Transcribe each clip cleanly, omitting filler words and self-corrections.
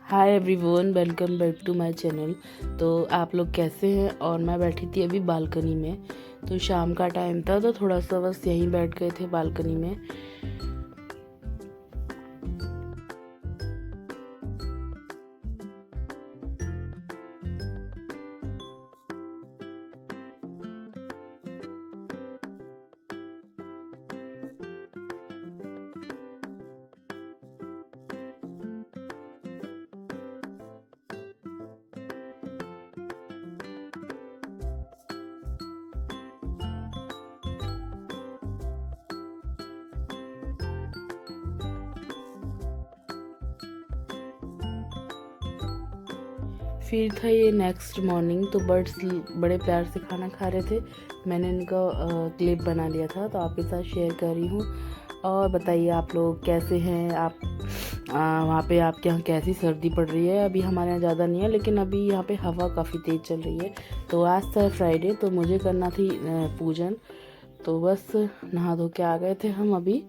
Hi everyone, welcome back to my channel. तो आप लोग कैसे हैं? और मैं बैठी थी अभी बालकनी में। तो शाम का टाइम था तो थोड़ा सा बस यहीं बैठ गए थे बालकनी में। फिर था ये नेक्स्ट मॉर्निंग। तो बर्ड्स बड़े प्यार से खाना खा रहे थे। मैंने इनका क्लिप बना लिया था तो आपके साथ शेयर कर रही हूँ। और बताइए आप लोग कैसे हैं? आप वहाँ पे आपके यहाँ कैसी सर्दी पड़ रही है? अभी हमारे यहाँ ज़्यादा नहीं है, लेकिन अभी यहाँ पे हवा काफ़ी तेज़ चल रही है। तो आज था फ्राइडे, तो मुझे करना थी पूजन। तो बस नहा धो के आ गए थे हम अभी।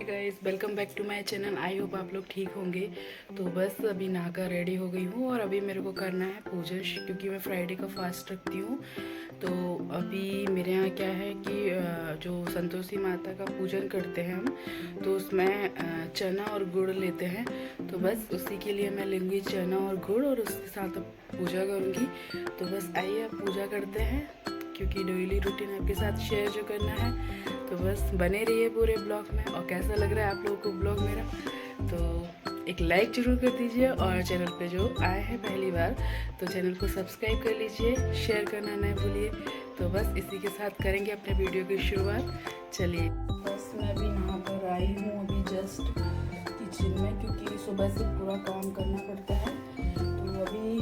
Guys, welcome back to my channel. I hope आप लोग ठीक होंगे। तो बस अभी नहाकर रेडी हो गई हूँ और अभी मेरे को करना है पूजन, क्योंकि मैं फ्राइडे का फास्ट रखती हूँ। तो अभी मेरे यहाँ क्या है कि जो संतोषी माता का पूजन करते हैं हम, तो उसमें चना और गुड़ लेते हैं। तो बस उसी के लिए मैं लूँगी चना और गुड़, और उसके साथ पूजा करूँगी। तो बस आइए अब पूजा करते हैं, क्योंकि डेली रूटीन आपके साथ शेयर जो करना है। तो बस बने रहिए पूरे ब्लॉग में। और कैसा लग रहा है आप लोगों को ब्लॉग मेरा, तो एक लाइक ज़रूर कर दीजिए। और चैनल पे जो आए हैं पहली बार, तो चैनल को सब्सक्राइब कर लीजिए, शेयर करना नहीं भूलिए। तो बस इसी के साथ करेंगे अपने वीडियो की शुरुआत। चलिए, बस मैं अभी नहा कर आई हूँ अभी जस्ट किचन में, क्योंकि सुबह से पूरा काम करना पड़ता है। तो अभी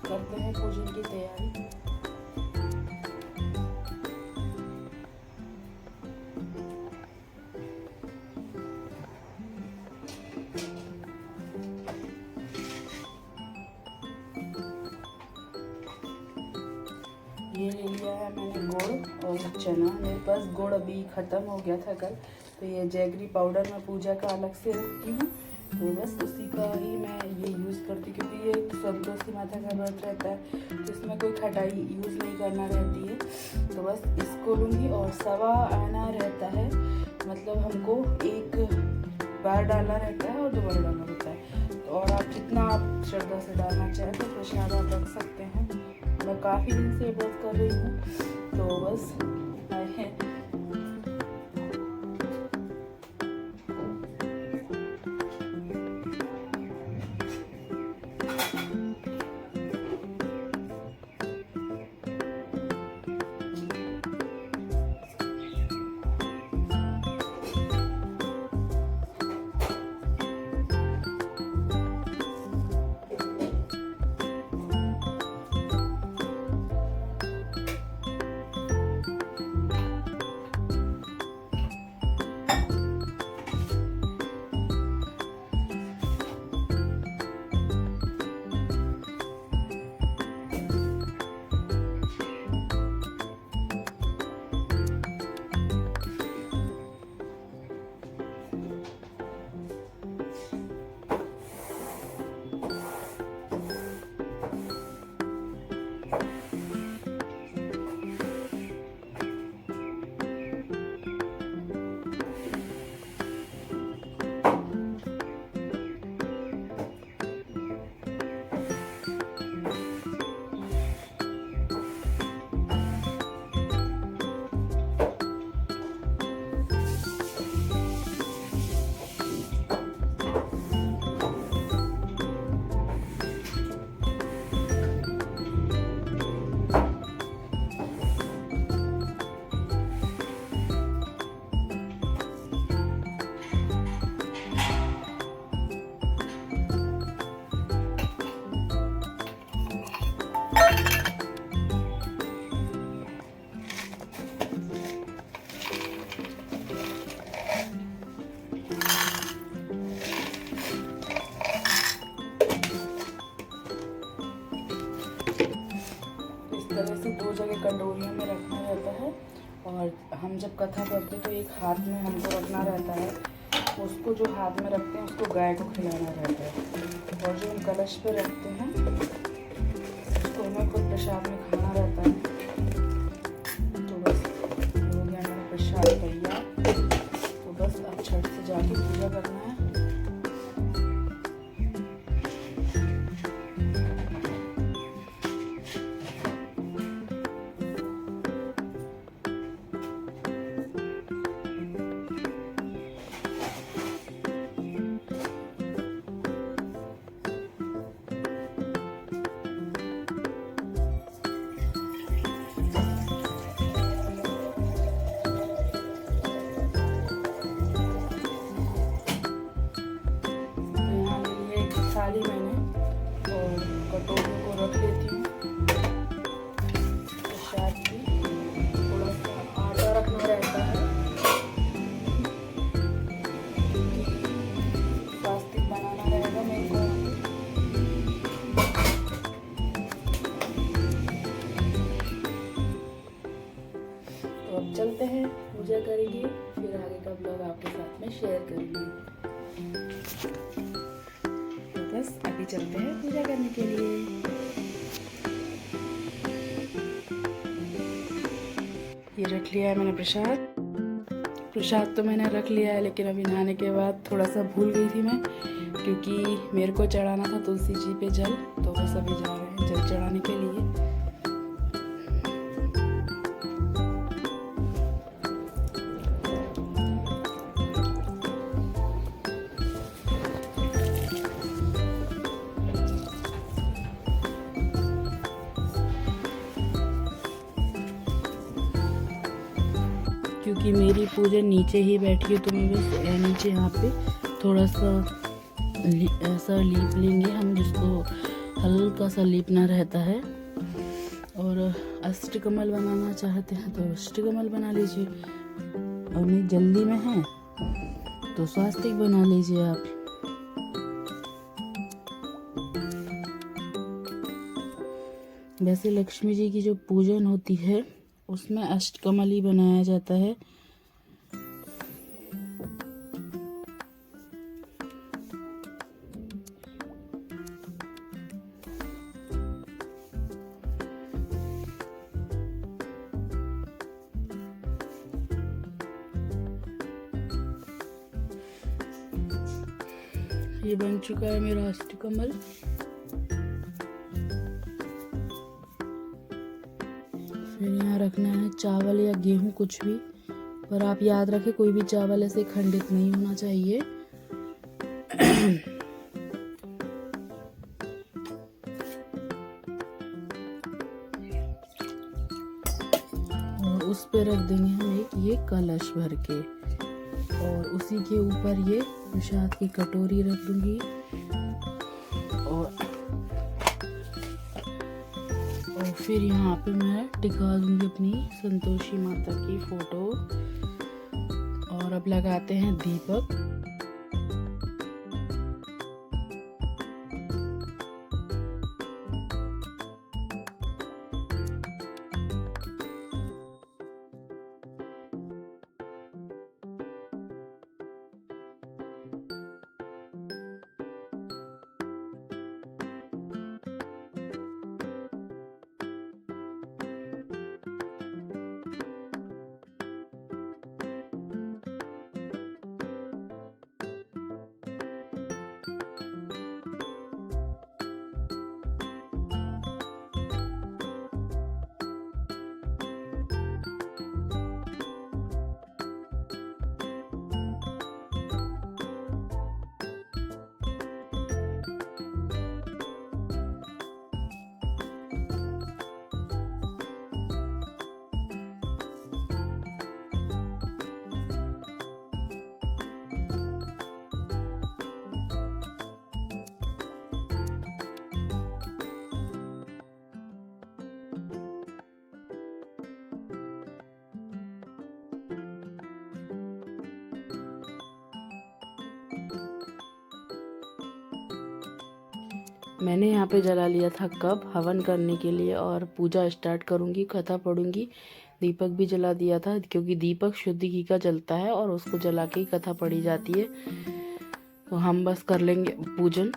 करते हैं पूजन की तैयारी। ये ले लिया है मैंने गुड़ और चना। मेरे पास गुड़ अभी ख़त्म हो गया था कल, तो ये जैगरी पाउडर मैं पूजा का अलग से रखती हूँ। तो बस उसी का ही मैं ये यूज़ करती हूँ, क्योंकि ये संतोषी माता का व्रत रहता है तो इसमें कोई खटाई यूज़ नहीं करना रहती है। तो बस इसको लूँगी और 1.25 आना रहता है, मतलब हमको एक बार डालना रहता है और 2 बार डालना रहता है। तो और आप जितना आप श्रद्धा से डालना चाहें तो प्रसाद आप रख सकते हैं। मैं काफ़ी दिन से व्रत कर रही हूँ, तो बस तरह से 2 जगह कटोरियों में रखना रहता है। और हम जब कथा पढ़ते तो एक हाथ में हमको रखना रहता है, उसको जो हाथ में रखते हैं उसको गाय को खिलाना रहता है। और जो हम कलश पे रखते हैं उसको हमें खुद प्रसाद में खाना रहता है। तो बस हो गया मेरा प्रसाद तैयार। तो बस अब छठ से जाके पूजा करना है। थाली मैंने और कटोरी को रख लेती हूँ। प्रसाद की थोड़ा सा आटा रखना रहता है, स्वास्तिक बनाना रहेगा मेरे को। तो अब चलते हैं, पूजा करेंगे, फिर आगे का ब्लॉग आपके साथ में शेयर करेंगे। बस अभी चलते हैं पूजा करने के लिए। ये रख लिया है मैंने प्रसाद। प्रसाद तो मैंने रख लिया है, लेकिन अभी नहाने के बाद थोड़ा सा भूल गई थी मैं, क्योंकि मेरे को चढ़ाना था तुलसी जी पे जल। तो बस अभी जा रहे हैं जल चढ़ाने के लिए। क्योंकि मेरी पूजा नीचे ही बैठी है, तो मैं बस नीचे यहाँ पे थोड़ा सा ऐसा लीप लेंगे हम, जिसको हल्का सा लीपना रहता है। और अष्टकमल बनाना चाहते हैं तो अष्टकमल बना लीजिए, और नहीं जल्दी में है तो स्वास्तिक बना लीजिए आप। वैसे लक्ष्मी जी की जो पूजन होती है उसमें अष्टकमल ही बनाया जाता है। ये बन चुका है मेरा अष्टकमल। फिर यहाँ रखना है चावल या गेहूँ कुछ भी, पर आप याद रखें कोई भी चावल ऐसे खंडित नहीं होना चाहिए। और उस पे रख देंगे हम एक ये कलश भर के, और उसी के ऊपर ये प्रसाद की कटोरी रख दूंगी। और फिर यहाँ पे मैं टिका दूंगी अपनी संतोषी माता की फोटो। और अब लगाते हैं दीपक। मैंने यहाँ पे जला लिया था कप हवन करने के लिए, और पूजा स्टार्ट करूँगी, कथा पढ़ूंगी। दीपक भी जला दिया था क्योंकि दीपक शुद्ध घी का जलता है और उसको जला के ही कथा पढ़ी जाती है। तो हम बस कर लेंगे पूजन।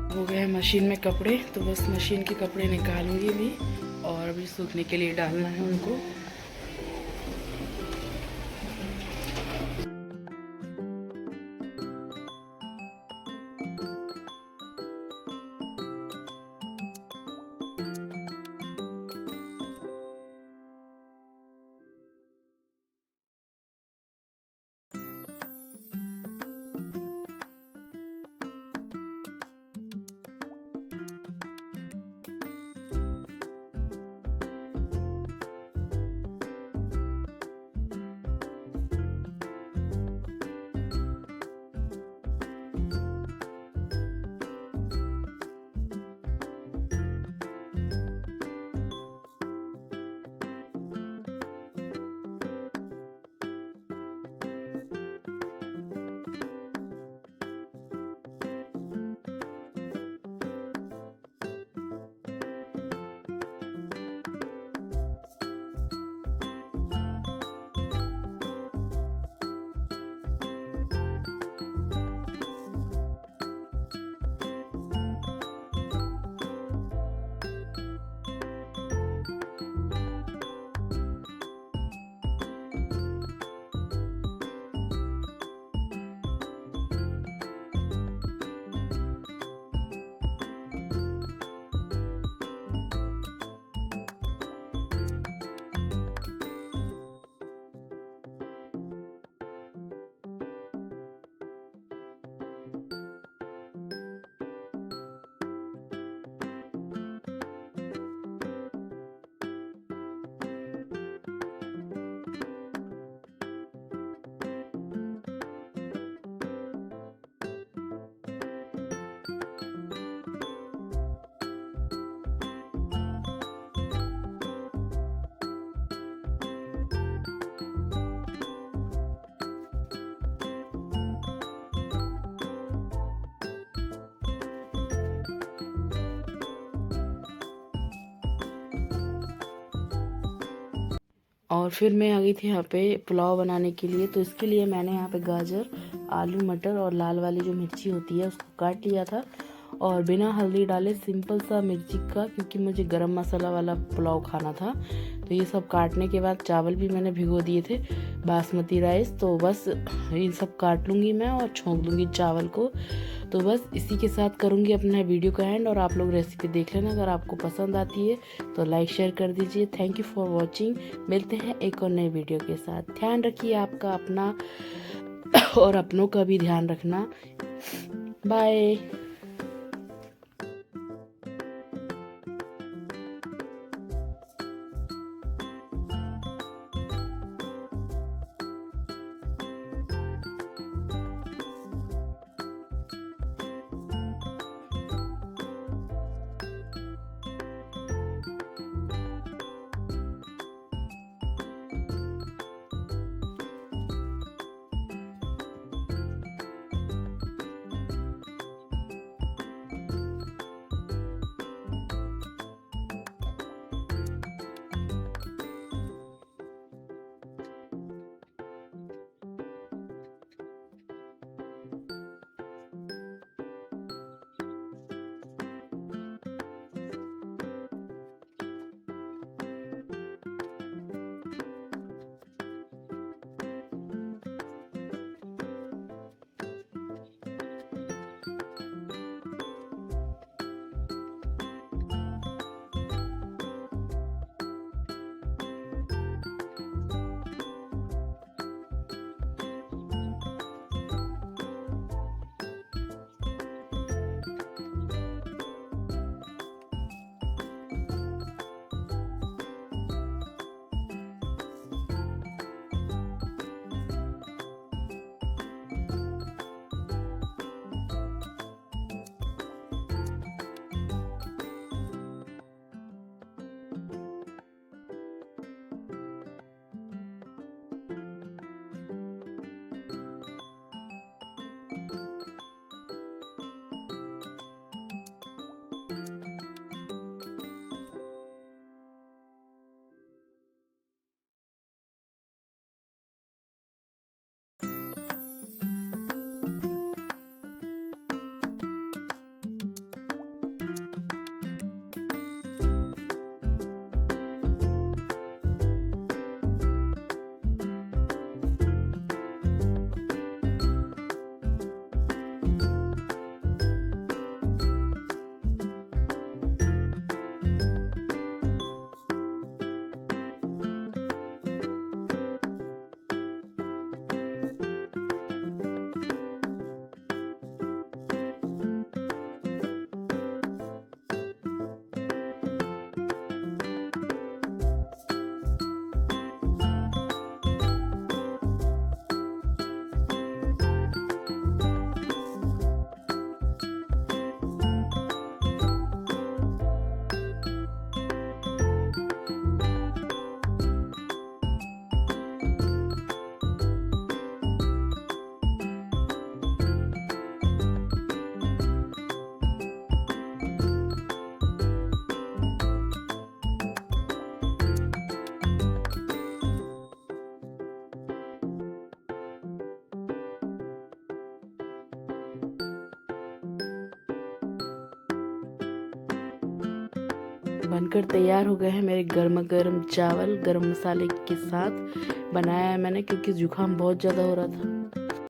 हो गए हैं मशीन में कपड़े, तो बस मशीन के कपड़े निकालूंगी भी, और अभी सूखने के लिए डालना है उनको। और फिर मैं आ गई थी यहाँ पे पुलाव बनाने के लिए। तो इसके लिए मैंने यहाँ पे गाजर, आलू, मटर और लाल वाली जो मिर्ची होती है उसको काट लिया था, और बिना हल्दी डाले सिंपल सा मिर्ची का, क्योंकि मुझे गरम मसाला वाला पुलाव खाना था। तो ये सब काटने के बाद चावल भी मैंने भिगो दिए थे, बासमती राइस। तो बस ये सब काट लूँगी मैं और छोंक दूँगी चावल को। तो बस इसी के साथ करूँगी अपना वीडियो का एंड, और आप लोग रेसिपी देख लेना। अगर आपको पसंद आती है तो लाइक शेयर कर दीजिए। Thank you for watching. मिलते हैं एक और नए वीडियो के साथ। ध्यान रखिए आपका अपना और अपनों का भी ध्यान रखना। बाय। बनकर तैयार हो गए हैं मेरे गर्मा गर्म चावल गरम मसाले के साथ। बनाया है मैंने क्योंकि जुकाम बहुत ज़्यादा हो रहा था।